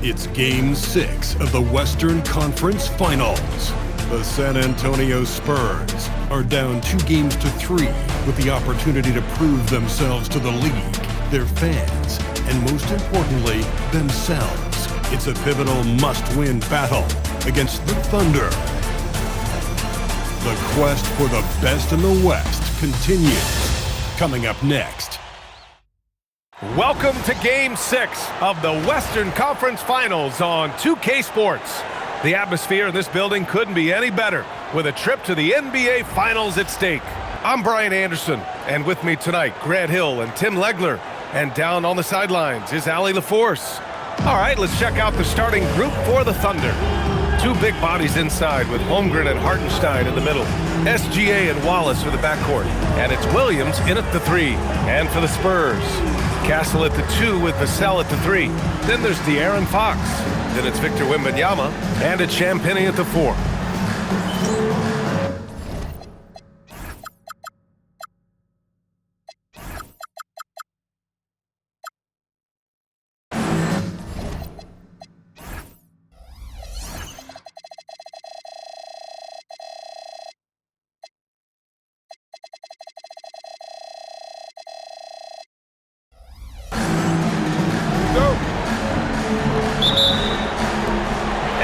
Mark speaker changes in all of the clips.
Speaker 1: It's Game 6 of the Western Conference Finals. The San Antonio Spurs are down 2-3 with the opportunity to prove themselves to the league, their fans, and most importantly, themselves. It's a pivotal must-win battle against the Thunder. The quest for the best in the West continues. Coming up next.
Speaker 2: Welcome to Game 6 of the Western Conference Finals on 2K Sports. The atmosphere in this building couldn't be any better with a trip to the NBA Finals at stake. I'm Brian Anderson, and with me tonight, Grant Hill and Tim Legler. And down on the sidelines is Allie LaForce. All right, let's check out the starting group for the Thunder. Two big bodies inside with Holmgren and Hartenstein in the middle. SGA and Wallace for the backcourt. And it's Williams in at the 3. And for the Spurs, Castle at the 2 with Vassell at the 3. Then there's De'Aaron Fox. Then it's Victor Wembanyama. And it's Champagnie at the 4.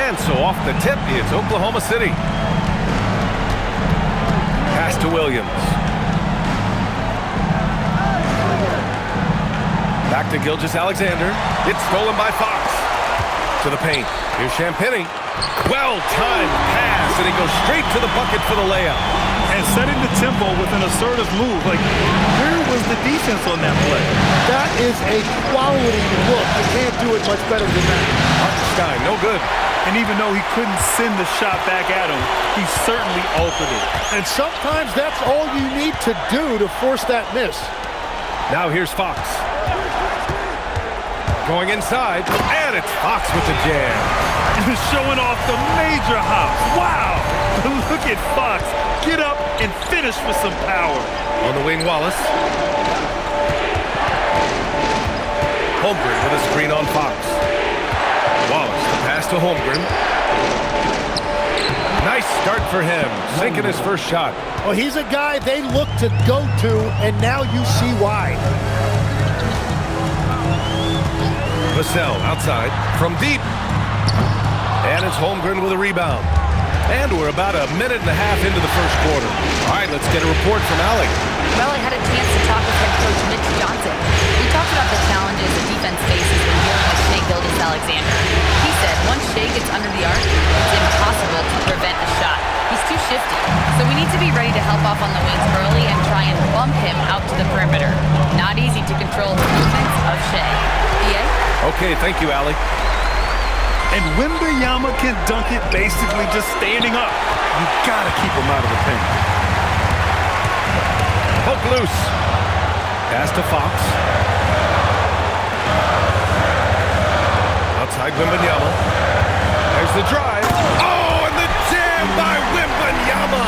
Speaker 2: And so off the tip is Oklahoma City. Pass to Williams. Back to Gilgeous-Alexander. It's stolen by Fox. To the paint. Here's Champagnie. Well-timed pass, and he goes straight to the bucket for the layup.
Speaker 3: And setting the tempo with an assertive move. Like, where was the defense on that play?
Speaker 4: That is a quality look. You can't do it much better than that.
Speaker 2: Hartenstein, no good.
Speaker 3: And even though he couldn't send the shot back at him, he certainly altered it.
Speaker 4: And sometimes that's all you need to do to force that miss.
Speaker 2: Now here's Fox. Going inside, and it's Fox with the jam.
Speaker 3: And showing off the major hops. Wow! Look at Fox. Get up and finish with some power.
Speaker 2: On the wing, Wallace. Holmgren with a screen on Fox. Wallace, the pass to Holmgren. Nice start for him, sinking his first shot.
Speaker 4: Well, he's a guy they look to go to, and now you see why.
Speaker 2: Vassell outside from deep. And it's Holmgren with a rebound. And we're about a minute and a half into the first quarter. All right, let's get a report from Allie.
Speaker 5: Well, I had a chance to talk with head coach Mitch Johnson. We talked about the challenges the defense faces when dealing with Shai Gilgeous-Alexander. He said once Shai gets under the arc, it's impossible to prevent a shot. He's too shifty, so we need to be ready to help off on the wings early and try and bump him out to the perimeter. Not easy to control the movements of Shai. EA?
Speaker 2: Okay, thank you, Allie.
Speaker 3: And Wembanyama can dunk it basically just standing up. You gotta keep him out of the paint.
Speaker 2: Poke loose. Pass to Fox. Outside Wembanyama. There's the drive. Oh, and the jam by Wembanyama.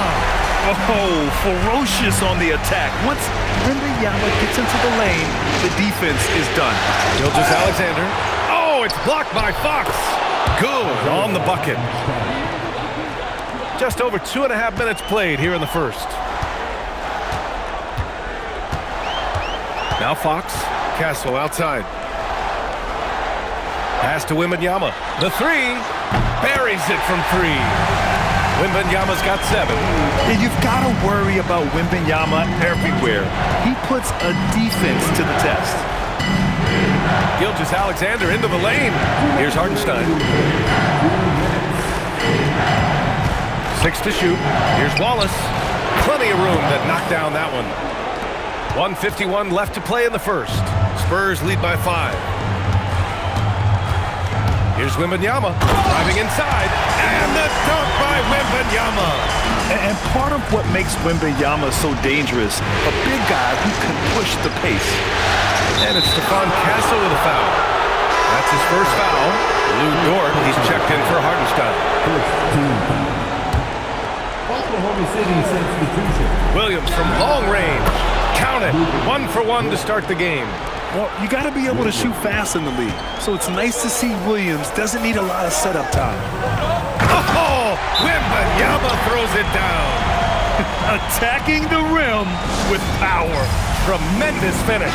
Speaker 3: Oh, ferocious on the attack. Once Wembanyama gets into the lane, the defense is done.
Speaker 2: Gilgeous-Alexander. Oh, it's blocked by Fox. Good on the bucket. Just over 2.5 minutes played here in the first. Now Fox. Castle outside. Pass to Wembanyama. The 3. Buries it from 3. Wembanyama's got 7.
Speaker 3: And you've got to worry about Wembanyama everywhere. He puts a defense to the test.
Speaker 2: Gilgeous-Alexander into the lane. Here's Hartenstein. 6 to shoot. Here's Wallace. Plenty of room to knock down that one. 1:51 left to play in the first. Spurs lead by 5. Here's Wembanyama driving inside. And the dunk by Wembanyama.
Speaker 3: And part of what makes Wembanyama so dangerous, a big guy who can push the pace.
Speaker 2: And it's Stephon Castle with a foul. That's his first foul. Lou Dort, he's checked in for Hartenstein.
Speaker 6: Oklahoma City substitution.
Speaker 2: Williams from long range. Count it. 1 for 1 to start the game.
Speaker 3: Well, you got to be able to shoot fast in the league. So it's nice to see Williams doesn't need a lot of setup time.
Speaker 2: Oh, Wembanyama throws it down.
Speaker 3: Attacking the rim with power.
Speaker 2: Tremendous finish.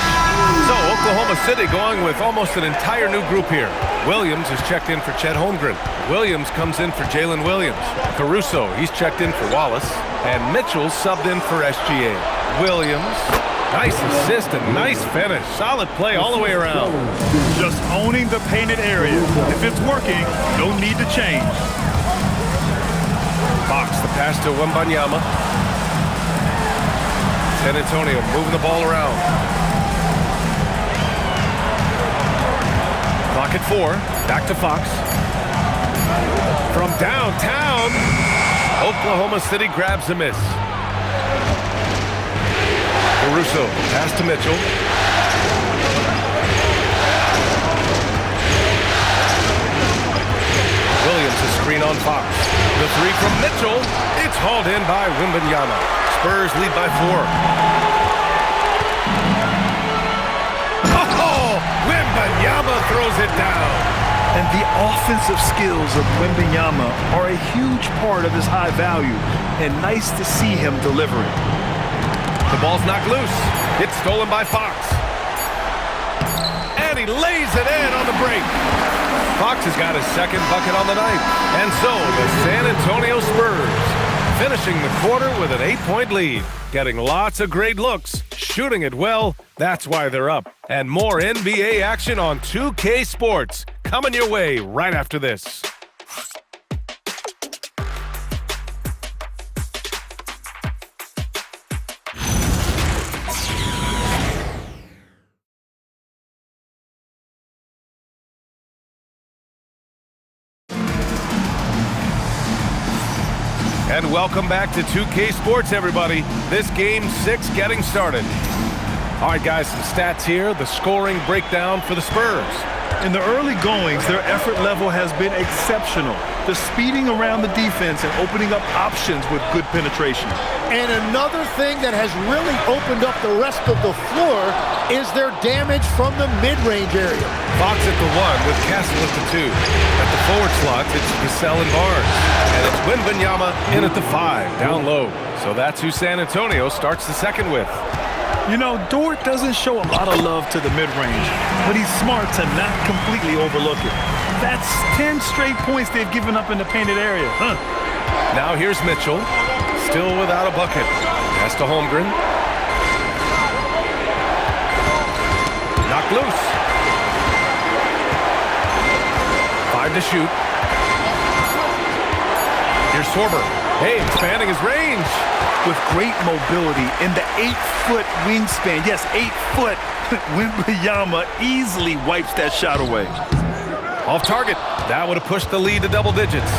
Speaker 2: So Oklahoma City going with almost an entire new group here. Williams is checked in for Chet Holmgren. Williams comes in for Jalen Williams. Caruso, he's checked in for Wallace. And Mitchell subbed in for SGA. Williams, nice assist and nice finish. Solid play all the way around.
Speaker 3: Just owning the painted area. If it's working, no need to change.
Speaker 2: Fox, the pass to Wembanyama. San Antonio moving the ball around. Clock at 4. Back to Fox. From downtown, Oklahoma City grabs a miss. Caruso, pass to Mitchell. Williams, a screen on Fox. The 3 from Mitchell. It's hauled in by Wembanyama. Spurs lead by 4. Oh, Wembanyama throws it down.
Speaker 3: And the offensive skills of Wembanyama are a huge part of his high value. And nice to see him delivering.
Speaker 2: The ball's knocked loose. It's stolen by Fox. And he lays it in on the break. Fox has got his second bucket on the night. And so the San Antonio Spurs finishing the quarter with an 8-point lead. Getting lots of great looks. Shooting it well. That's why they're up. And more NBA action on 2K Sports. Coming your way right after this. And welcome back to 2K Sports, everybody. This Game 6 getting started. All right, guys, some stats here. The scoring breakdown for the Spurs.
Speaker 3: In the early goings, their effort level has been exceptional. The speeding around the defense and opening up options with good penetration.
Speaker 4: And another thing that has really opened up the rest of the floor is their damage from the mid-range area.
Speaker 2: Fox at the 1 with Castle at the 2. At the forward slots, it's Cassell and Barnes. And it's Wembanyama in at the 5, down low. So that's who San Antonio starts the second with.
Speaker 3: You know, Dort doesn't show a lot of love to the mid-range, but he's smart to not completely overlook it. That's 10 straight points they've given up in the painted area.
Speaker 2: Now here's Mitchell, still without a bucket. Pass to Holmgren. Knocked loose. 5 to shoot. Here's Sorber. Hey, expanding his range.
Speaker 3: With great mobility in the 8-foot wingspan. Yes, 8 foot. Wembanyama easily wipes that shot away.
Speaker 2: Off target. That would have pushed the lead to double digits.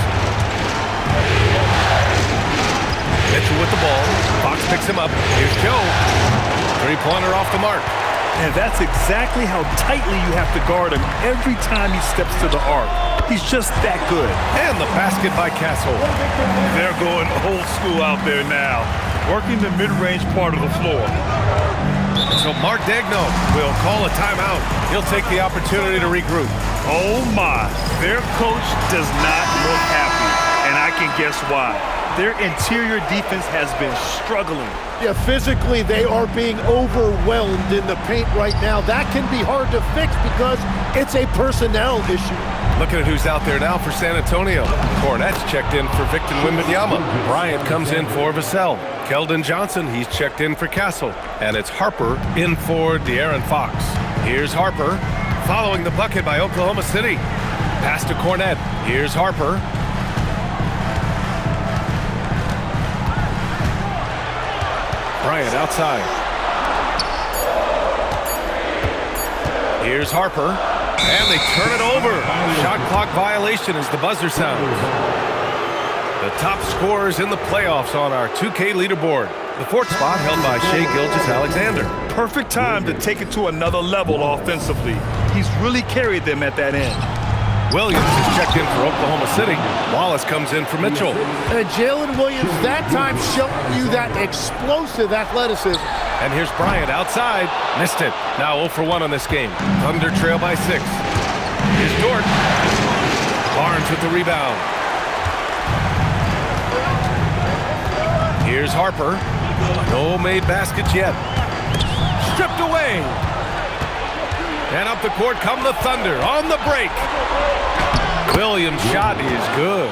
Speaker 2: Mitchell with the ball. Fox picks him up. Here's Joe. 3-pointer off the mark.
Speaker 3: And that's exactly how tightly you have to guard him every time he steps to the arc. He's just that good.
Speaker 2: And the basket by Castle.
Speaker 3: They're going old school out there now, working the mid-range part of the floor.
Speaker 2: So Mark Degno will call a timeout. He'll take the opportunity to regroup.
Speaker 3: Oh my, their coach does not look happy, and I can guess why. Their interior defense has been struggling.
Speaker 4: Yeah, physically they are being overwhelmed in the paint right now. That can be hard to fix because it's a personnel issue.
Speaker 2: Looking at who's out there now for San Antonio. Cornette's checked in for Victor Wembanyama. Bryant comes in for Vassell. Keldon Johnson, he's checked in for Castle. And it's Harper in for De'Aaron Fox. Here's Harper, following the bucket by Oklahoma City. Pass to Cornette. Here's Harper. Bryant outside. Here's Harper. And they turn it over. Shot clock violation as the buzzer sounds. The top scorers in the playoffs on our 2K leaderboard. The fourth spot held by Shai Gilgeous-Alexander.
Speaker 3: Perfect time to take it to another level offensively. He's really carried them at that end.
Speaker 2: Williams is checked in for Oklahoma City. Wallace comes in for Mitchell.
Speaker 4: And Jalen Williams that time showing you that explosive athleticism.
Speaker 2: And here's Bryant outside. Missed it. Now 0 for 1 on this game. Thunder trail by 6. Here's Dort. Barnes with the rebound. Here's Harper. No made baskets yet. Stripped away. And up the court come the Thunder on the break. Williams' shot is good.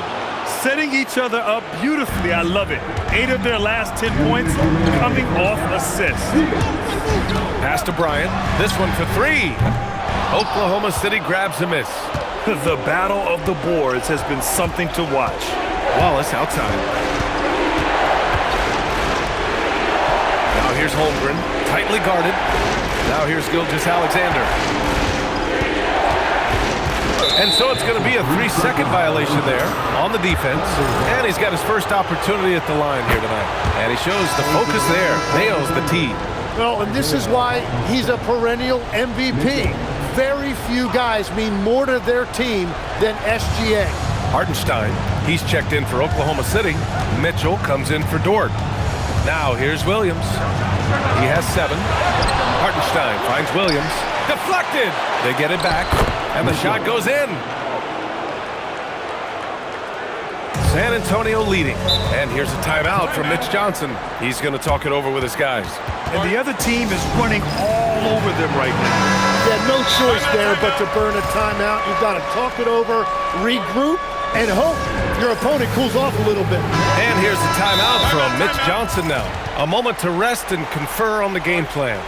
Speaker 3: Setting each other up beautifully. I love it. 8 of their last 10 points coming off assists.
Speaker 2: Pass to Bryant. This one for 3. Oklahoma City grabs a miss.
Speaker 3: The battle of the boards has been something to watch.
Speaker 2: Wallace outside. Now here's Holmgren, tightly guarded. Now here's Gilgeous-Alexander. And so it's going to be a 3-second violation there on the defense. And he's got his first opportunity at the line here tonight. And he shows the focus there, nails the tee.
Speaker 4: Well, and this is why he's a perennial MVP. Very few guys mean more to their team than SGA.
Speaker 2: Hartenstein, he's checked in for Oklahoma City. Mitchell comes in for Dort. Now here's Williams. He has 7. Hartenstein finds Williams. Deflected! They get it back, and the shot goes in. San Antonio leading. And here's a timeout from Mitch Johnson. He's going to talk it over with his guys.
Speaker 3: And the other team is running all over them right now.
Speaker 4: Yeah, no choice there but to burn a timeout. You've got to talk it over, regroup, and hope your opponent cools off a little bit.
Speaker 2: And here's the timeout from Mitch Johnson now. A moment to rest and confer on the game plan.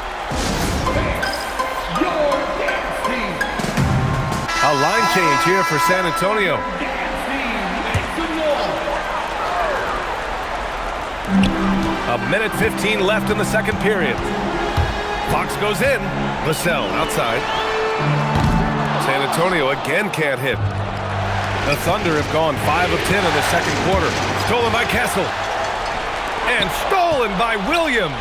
Speaker 2: A line change here for San Antonio. A minute 15 left in the second period. Fox goes in. Vassell outside. San Antonio again can't hit. The Thunder have gone 5 of 10 in the second quarter. Stolen by Kessel. And stolen by Williams.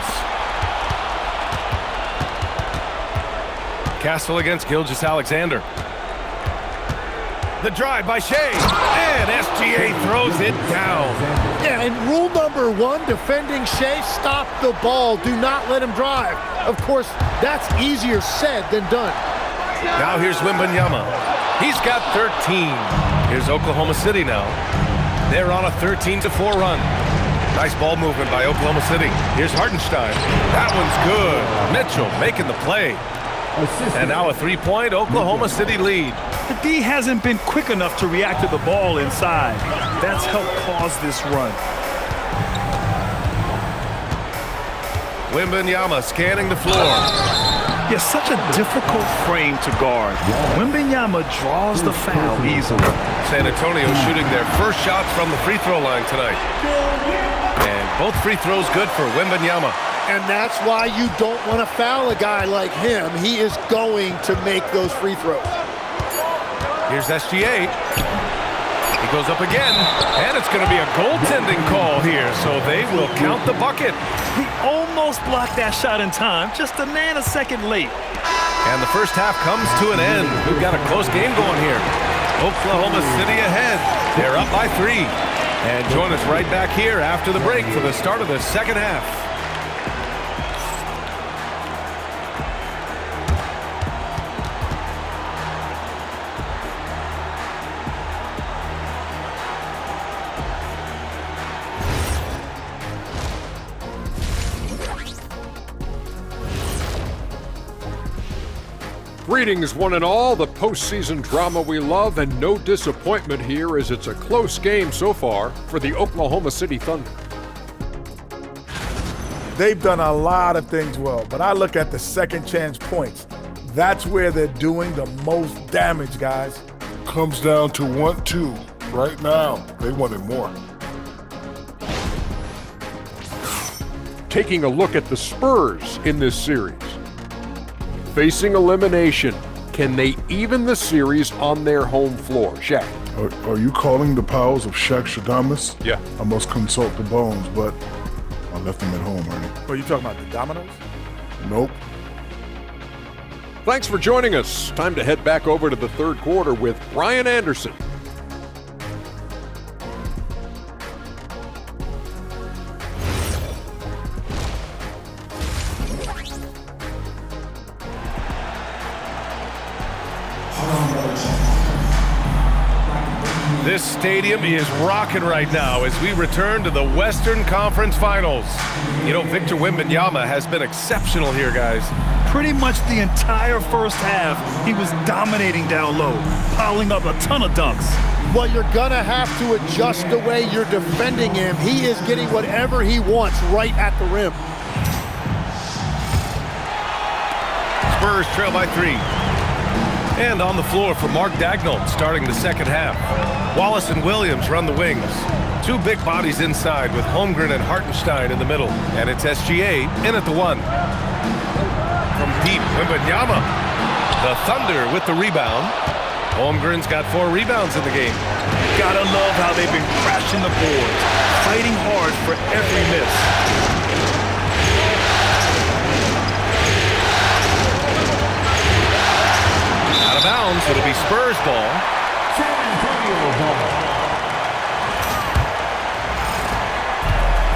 Speaker 2: Kessel against Gilgeous-Alexander. The drive by Shea. And SGA throws it down.
Speaker 4: Yeah, and rule number 1, defending Shea, stop the ball. Do not let him drive. Of course, that's easier said than done.
Speaker 2: Now here's Wembanyama. He's got 13. Here's Oklahoma City now. They're on a 13-4 run. Nice ball movement by Oklahoma City. Here's Hartenstein. That one's good. Mitchell making the play. And now a 3-point Oklahoma City lead.
Speaker 3: The D hasn't been quick enough to react to the ball inside. That's helped cause this run.
Speaker 2: Wembanyama scanning the floor.
Speaker 3: Yeah, such a difficult frame to guard. Wembanyama draws the foul easily.
Speaker 2: San Antonio shooting their first shots from the free throw line tonight. And both free throws good for Wembanyama.
Speaker 4: And that's why you don't want to foul a guy like him. He is going to make those free throws.
Speaker 2: Here's SGA. He goes up again, and it's going to be a goaltending call here, so they will count the bucket.
Speaker 3: He almost blocked that shot in time, just a nanosecond late.
Speaker 2: And the first half comes to an end. We've got a close game going here. Oklahoma City ahead. They're up by 3. And join us right back here after the break for the start of the second half.
Speaker 7: Greetings, one and all. The postseason drama we love, and no disappointment here as it's a close game so far for the Oklahoma City Thunder.
Speaker 8: They've done a lot of things well, but I look at the second chance points. That's where they're doing the most damage, guys.
Speaker 9: Comes down to 1-2. Right now, they wanted more.
Speaker 7: Taking a look at the Spurs in this series. Facing elimination, can they even the series on their home floor? Shaq.
Speaker 9: Are you calling the powers of Shaq Shadamas?
Speaker 7: Yeah.
Speaker 9: I must consult the bones, but I left them at home, Ernie.
Speaker 8: Are you talking about the dominoes?
Speaker 9: Nope.
Speaker 7: Thanks for joining us. Time to head back over to the third quarter with Brian Anderson.
Speaker 2: This stadium is rocking right now as we return to the Western Conference Finals. You know, Victor Wembanyama has been exceptional here, guys.
Speaker 3: Pretty much the entire first half, he was dominating down low, piling up a ton of dunks.
Speaker 4: Well, you're gonna have to adjust the way you're defending him. He is getting whatever he wants right at the rim.
Speaker 2: Spurs trail by 3. And on the floor for Mark Daigneault starting the second half. Wallace and Williams run the wings. Two big bodies inside with Holmgren and Hartenstein in the middle. And it's SGA in at the 1. From deep, Wembanyama. The Thunder with the rebound. Holmgren's got 4 rebounds in the game.
Speaker 3: Gotta love how they've been crashing the boards, fighting hard for every miss.
Speaker 2: Out of bounds, it'll be Spurs ball.
Speaker 6: San Antonio ball.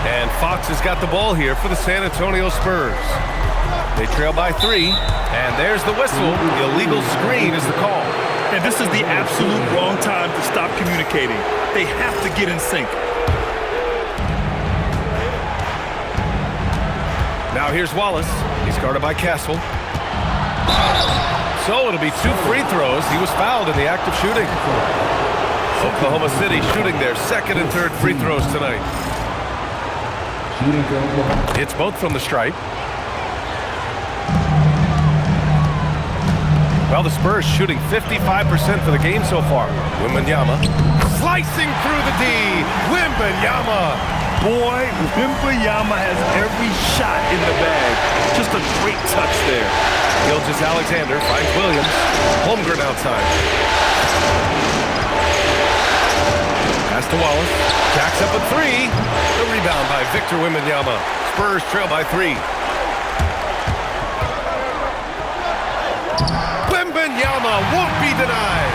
Speaker 2: And Fox has got the ball here for the San Antonio Spurs. They trail by 3, and there's the whistle. The illegal screen is the call.
Speaker 3: And this is the absolute wrong time to stop communicating. They have to get in sync.
Speaker 2: Now here's Wallace. He's guarded by Castle. So it'll be 2 free throws. He was fouled in the act of shooting. Oklahoma City shooting their second and third free throws tonight. It's both from the stripe. Well, the Spurs shooting 55% for the game so far. Wembanyama slicing through the D. Wembanyama.
Speaker 3: Boy, Wembanyama has every shot in the bag. Just a great touch there.
Speaker 2: Gilgeous-Alexander finds Williams. Holmgren outside. Pass to Wallace. Jacks up a 3. The rebound by Victor Wembanyama. Spurs trail by 3. Wembanyama won't be denied.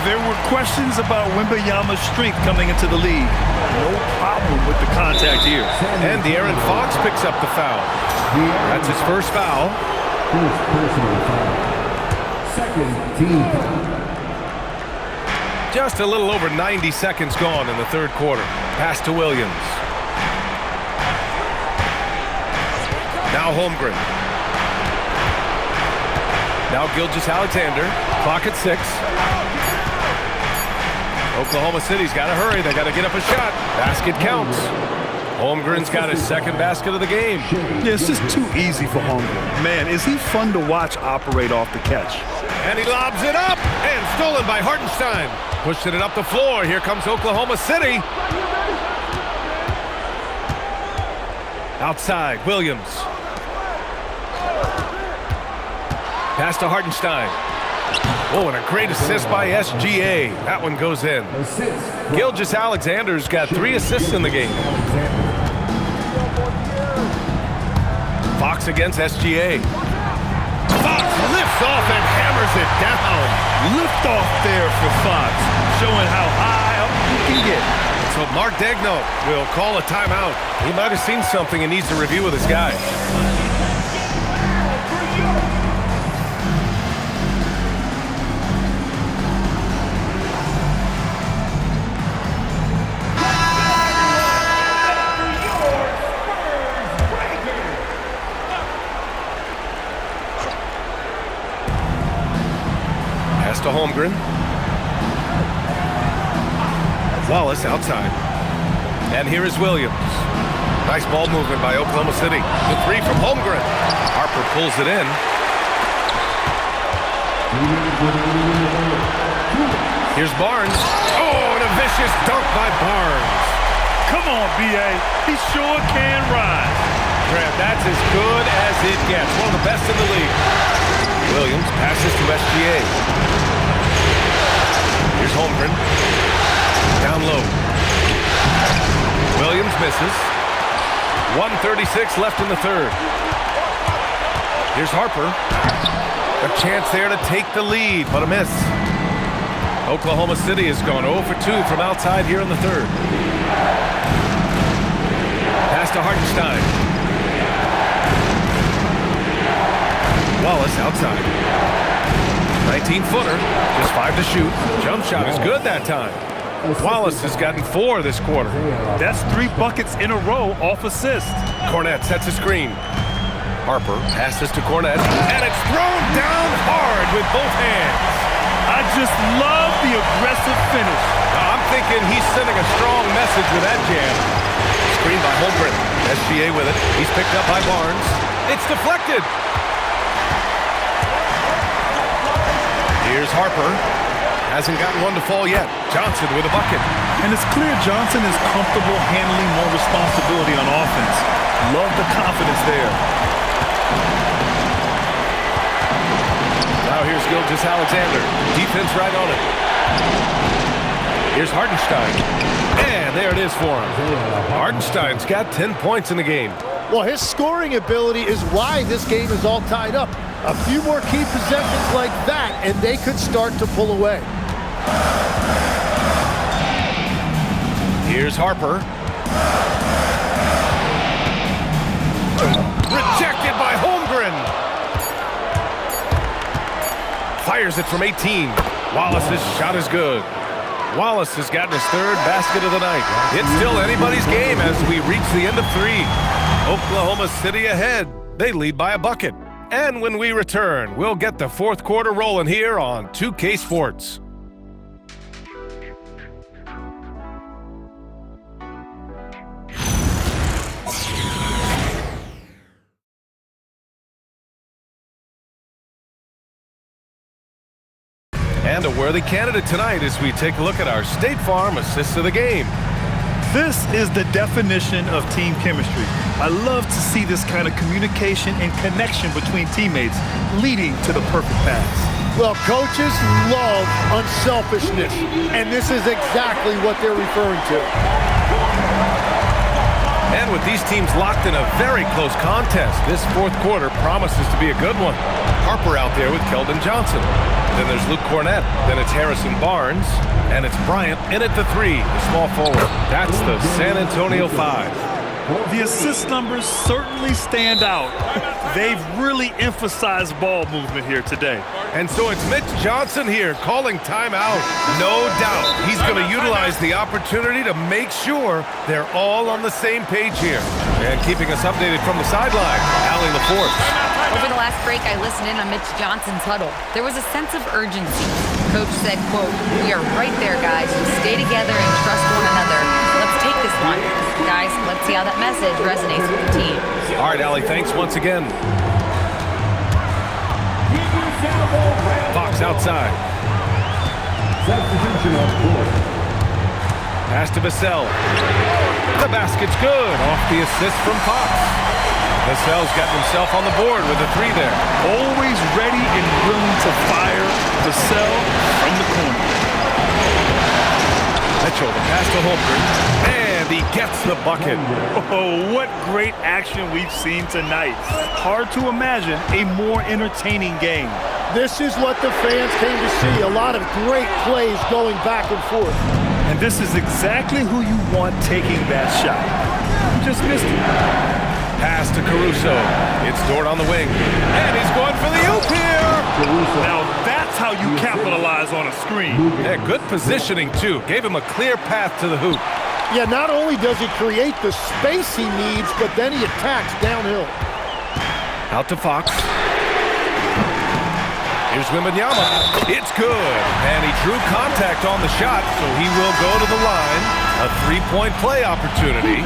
Speaker 3: There were questions about Wembanyama's strength coming into the league. No problem with the contact here.
Speaker 2: And De'Aaron Fox picks up the foul. That's his first foul.
Speaker 6: First personal foul. Second team foul.
Speaker 2: Just a little over 90 seconds gone in the third quarter. Pass to Williams. Now Holmgren. Now Gilgeous-Alexander. Clock at 6. Oklahoma City's got to hurry. They got to get up a shot. Basket counts. Holmgren's got his second basket of the game.
Speaker 3: Yeah, it's just too easy for Holmgren. Man, is he fun to watch operate off the catch.
Speaker 2: And he lobs it up. And stolen by Hartenstein. Pushing it up the floor. Here comes Oklahoma City. Outside, Williams. Pass to Hartenstein. Oh, and a great assist by SGA. That one goes in. Gilgeous-Alexander's got 3 assists in the game. Fox against SGA. Fox lifts off and hammers it down.
Speaker 3: Lift off there for Fox, showing how high up he can get.
Speaker 2: So Mark Daigneault will call a timeout. He might have seen something and needs to review with his guys. To Holmgren. Wallace outside. And here is Williams. Nice ball movement by Oklahoma City. The 3 from Holmgren. Harper pulls it in. Here's Barnes. Oh, and a vicious dunk by Barnes.
Speaker 3: Come on, B.A. He sure can rise.
Speaker 2: Grant, that's as good as it gets. One of the best in the league. Williams passes to SGA. Here's Holmgren. Down low. Williams misses. 1:36 left in the third. Here's Harper. A chance there to take the lead, but a miss. Oklahoma City has gone 0 for 2 from outside here in the third. Pass to Hartenstein. Wallace outside. 19-footer, just 5 to shoot. Jump shot is good that time. Wallace has gotten 4 this quarter.
Speaker 3: That's 3 buckets in a row off assist.
Speaker 2: Cornette sets a screen. Harper passes to Cornette, and it's thrown down hard with both hands.
Speaker 3: I just love the aggressive finish.
Speaker 2: I'm thinking he's sending a strong message with that jam. Screen by Holmgren. SGA with it. He's picked up by Barnes. It's deflected. Here's Harper. Hasn't gotten one to fall yet. Johnson with a bucket.
Speaker 3: And it's clear Johnson is comfortable handling more responsibility on offense. Love the confidence there.
Speaker 2: Now here's Gilgeous-Alexander. Defense right on it. Here's Hartenstein. And there it is for him. Hartenstein's got 10 points in the game.
Speaker 4: Well, his scoring ability is why this game is all tied up. A few more key possessions like that, and they could start to pull away.
Speaker 2: Here's Harper. Rejected by Holmgren. Fires it from 18. Wallace's shot is good. Wallace has gotten his 3rd basket of the night. It's still anybody's game as we reach the end of 3. Oklahoma City ahead. They lead by a bucket. And when we return, we'll get the 4th quarter rolling here on 2K Sports. And a worthy candidate tonight as we take a look at our State Farm assists of the game.
Speaker 3: This is the definition of team chemistry. I love to see this kind of communication and connection between teammates leading to the perfect pass.
Speaker 4: Well, coaches love unselfishness, and this is exactly what they're referring to.
Speaker 2: And with these teams locked in a very close contest, this 4th quarter promises to be a good one. Harper out there with Keldon Johnson. Then there's Luke Cornette. Then it's Harrison Barnes. And it's Bryant in at the 3, the small forward. That's the San Antonio 5.
Speaker 3: The assist numbers certainly stand out. They've really emphasized ball movement here today.
Speaker 2: And so it's Mitch Johnson here calling timeout. No doubt he's going to utilize the opportunity to make sure they're all on the same page here. And keeping us updated from the sideline, Allie LaForce.
Speaker 5: Over the last break, I listened in on Mitch Johnson's huddle. There was a sense of urgency. Coach said, quote, "We are right there, guys. Just stay together and trust one another. Let's take this one. Guys, let's see how that message resonates with the team."
Speaker 2: All right, Allie, thanks once again. Fox outside. Pass to Vassell. The basket's good off the assist from Fox. Vassell's gotten himself on the board with a 3 there.
Speaker 3: Always ready and willing to fire Vassell from the corner.
Speaker 2: Mitchell, the pass to Holmgren, and he gets the bucket.
Speaker 3: Oh, what great action we've seen tonight. Hard to imagine a more entertaining game.
Speaker 4: This is what the fans came to see. A lot of great plays going back and forth.
Speaker 3: And this is exactly who you want taking that shot. You just missed it.
Speaker 2: Pass to Caruso. It's Dort on the wing. And he's going for the oop here.
Speaker 3: Now that's how you capitalize on a screen.
Speaker 2: Yeah, good positioning, too. Gave him a clear path to the hoop.
Speaker 4: Yeah, not only does he create the space he needs, but then he attacks downhill.
Speaker 2: Out to Fox. Here's Wembanyama. It's good. And he drew contact on the shot, so he will go to the line. A 3-point play opportunity.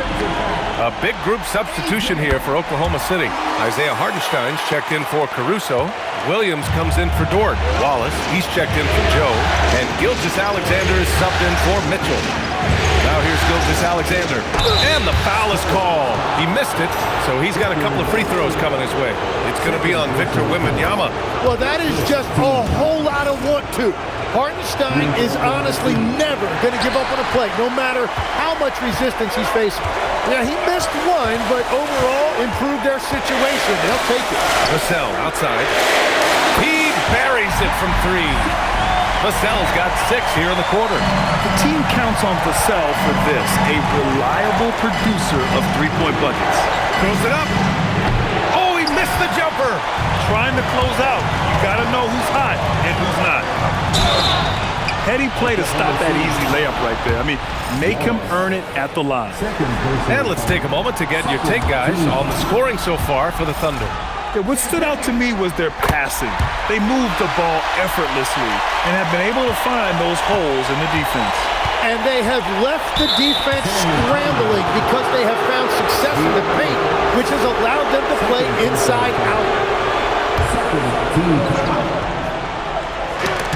Speaker 2: A big group substitution here for Oklahoma City. Isaiah Hartenstein's checked in for Caruso. Williams comes in for Dort. Wallace, he's checked in for Joe. And Gilgeous-Alexander is subbed in for Mitchell. Now here's Gilgeous-Alexander. And the foul is called. He missed it, so he's got a couple of free throws coming his way. It's going to be on Victor Wembanyama.
Speaker 4: Well, that is just a whole lot of want to. Hartenstein is honestly never going to give up on a play, no matter how much resistance he's facing. Yeah, he missed one, but overall improved their situation. They'll take it.
Speaker 2: Vassell outside. He makes it from 3. Vassell's got 6 here in the quarter.
Speaker 3: The team counts on Vassell for this, a reliable producer of three-point buckets.
Speaker 2: Throws it up. Oh, he missed the jumper.
Speaker 3: Trying to close out. You got to know who's hot and who's not. Heady play to stop that easy layup right there. I mean, make him earn it at the line.
Speaker 2: And let's take a moment to get your take, guys, on the scoring so far for the Thunder.
Speaker 3: Yeah, what stood out to me was their passing. They moved the ball effortlessly and have been able to find those holes in the defense.
Speaker 4: And they have left the defense scrambling because they have found success in the paint, which has allowed them to play inside out.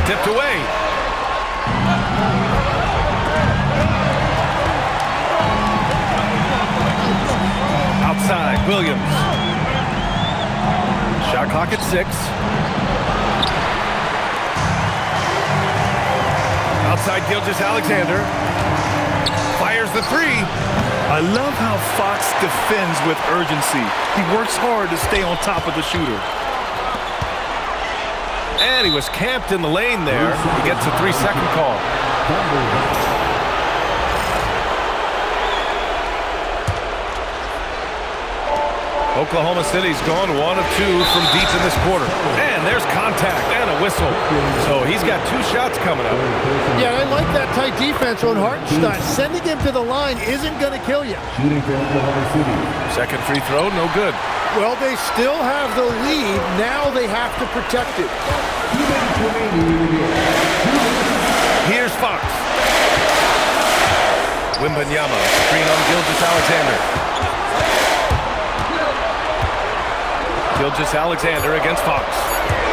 Speaker 2: Tipped away. Outside, Williams. Shot clock at 6. Outside, Gilgeous-Alexander. Fires the 3.
Speaker 3: I love how Fox defends with urgency. He works hard to stay on top of the shooter.
Speaker 2: And he was camped in the lane there. He gets a 3-second call. Oklahoma City's gone 1 of 2 from deep in this quarter. And there's contact and a whistle. So he's got 2 shots coming up.
Speaker 4: Yeah, I like that tight defense on Hartenstein. Sending him to the line isn't going to kill you.
Speaker 2: Second free throw, no good.
Speaker 4: Well, they still have the lead. Now they have to protect it.
Speaker 2: Here's Fox. Wembanyama, screen on Gilgeous-Alexander. Gilgeous-Alexander against Fox.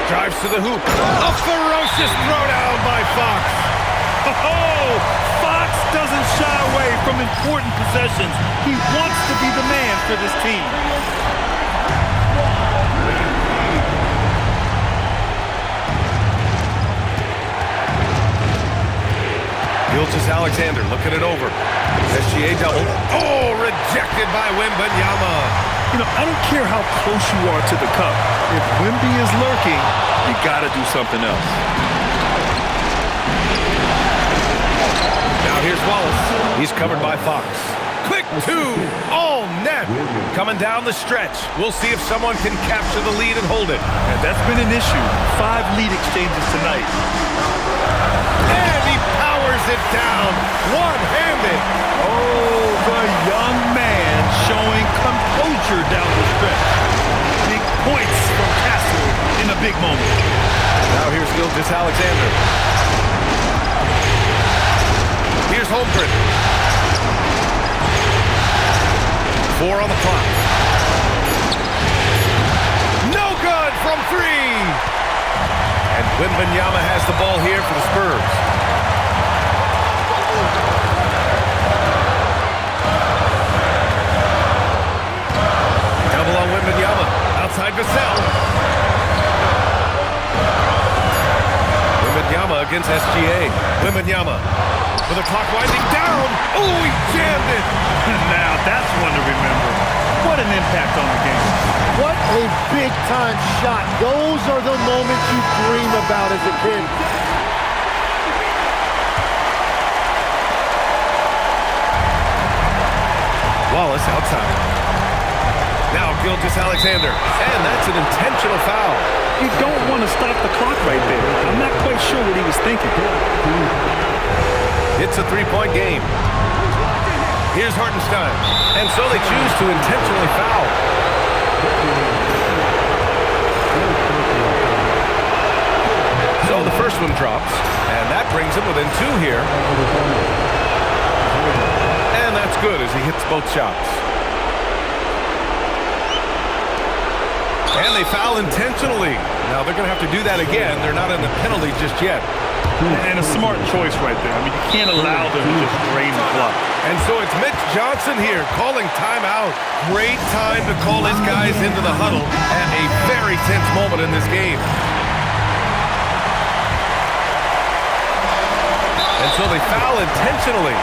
Speaker 2: Drives to the hoop. A ferocious throwdown by Fox.
Speaker 3: Oh, Fox doesn't shy away from important possessions. He wants to be the man for this team.
Speaker 2: Gilgeous-Alexander looking it over. SGA double. Oh, rejected by Wembanyama.
Speaker 3: You know, I don't care how close you are to the cup. If Wemby is lurking, you got to do something else.
Speaker 2: Now here's Wallace. He's covered by Fox. Quick 2. All net. Coming down the stretch. We'll see if someone can capture the lead and hold it.
Speaker 3: And that's been an issue. 5 lead exchanges tonight.
Speaker 2: And he powers it down. One-handed.
Speaker 3: Oh, the young man showing composure down the stretch. Big points from Castle in a big moment.
Speaker 2: Now here's Gilgeous-Alexander. Here's Holmgren. 4 on the clock. No good from 3. And Wembanyama has the ball here for the Spurs. Double on Wembanyama. Outside Vassell. Wembanyama against SGA. Wembanyama with the clock winding down. Oh, he jammed it.
Speaker 3: Now that's one to remember. What an impact on the game.
Speaker 4: What a big-time shot. Those are the moments you dream about as a kid.
Speaker 2: Wallace outside. Now Gilgeous-Alexander. And that's an intentional foul.
Speaker 3: You don't want to stop the clock right there. I'm not quite sure what he was thinking.
Speaker 2: It's a 3-point game. Here's Hartenstein. And so they choose to intentionally foul. So the first one drops. And that brings him within 2 here. And that's good as he hits both shots. And they foul intentionally. Now they're going to have to do that again. They're not in the penalty just yet.
Speaker 3: And a smart choice right there. I mean, you can't allow them to just drain the clock.
Speaker 2: And so it's Mitch Johnson here calling timeout. Great time to call his guys into the huddle at a very tense moment in this game. And so they foul intentionally.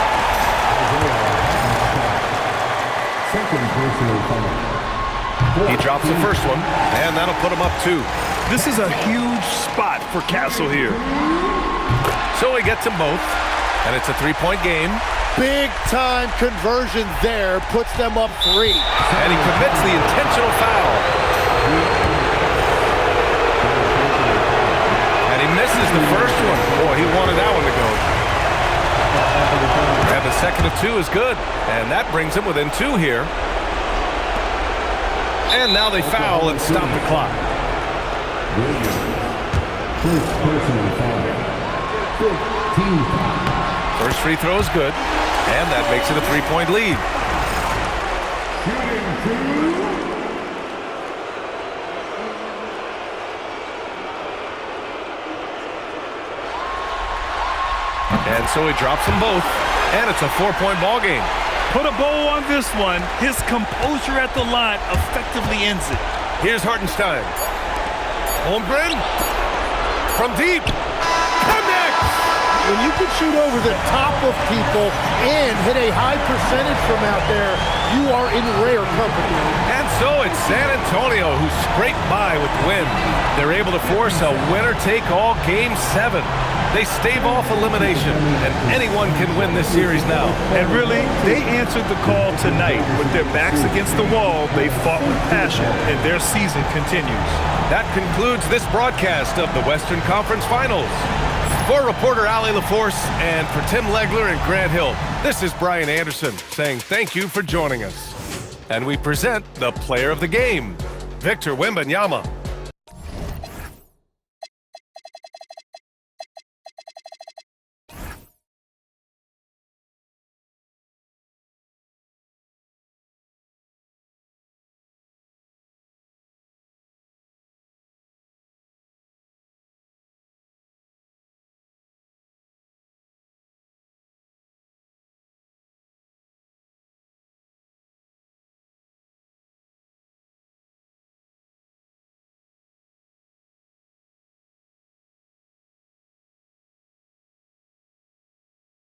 Speaker 2: He drops the first one, and that'll put him up 2.
Speaker 3: This is a huge spot for Castle here.
Speaker 2: So he gets them both, and it's a 3-point game.
Speaker 4: Big-time conversion there puts them up 3.
Speaker 2: And he commits the intentional foul. And he misses the first one. Boy, he wanted that one to go. And the second of 2 is good. And that brings him within 2 here. And now they foul and stop the clock.
Speaker 6: First personal foul. 15 foul.
Speaker 2: First free throw is good. And that makes it a 3-point lead. And so he drops them both. And it's a 4-point ball game.
Speaker 3: Put a bow on this one. His composure at the line effectively ends it.
Speaker 2: Here's Hartenstein. Holmgren from deep. Connects!
Speaker 4: When you can shoot over the top of people and hit a high percentage from out there, you are in rare company.
Speaker 2: And so it's San Antonio who scraped by with the win. They're able to force a winner-take-all Game 7. They stave off elimination, and anyone can win this series now.
Speaker 3: And really, they answered the call tonight. With their backs against the wall, they fought with passion, and their season continues.
Speaker 2: That concludes this broadcast of the Western Conference Finals. For reporter Ali LaForce and for Tim Legler and Grant Hill, this is Brian Anderson saying thank you for joining us. And we present the player of the game, Victor Wembanyama.